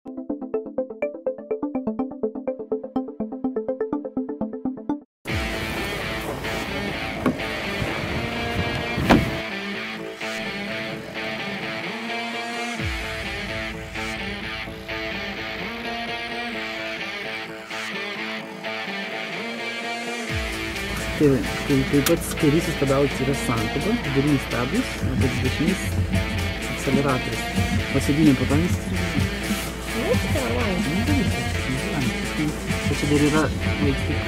Taip pat kairysis pedalas yra santuba, vidurinis stabdis, o dešinys akceleratorius. O sėdynė patonis čia dar yra tik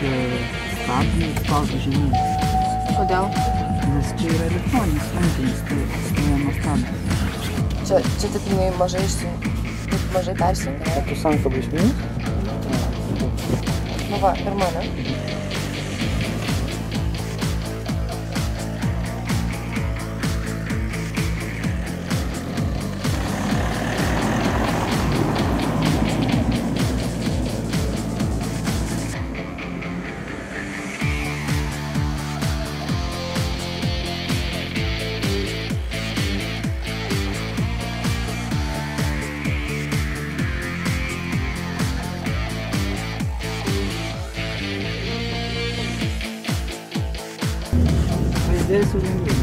stabdis, pauzas žemyn. Kodėl? Nes čia yra elektroninis rankinis, tai stovėjimo stabdis. Čia taip jinai mažai persijungia? Tu santuba išmėjus? Nu va, pirma, ne? Dėsiu lengviau.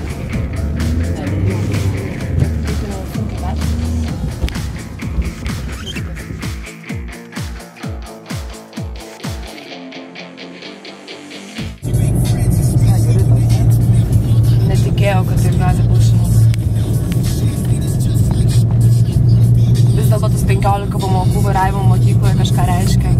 Netikėjau, kad taip gali būti. Vis dėlto tas 15 pamokų vairavimo mokykloje kažką reiškia.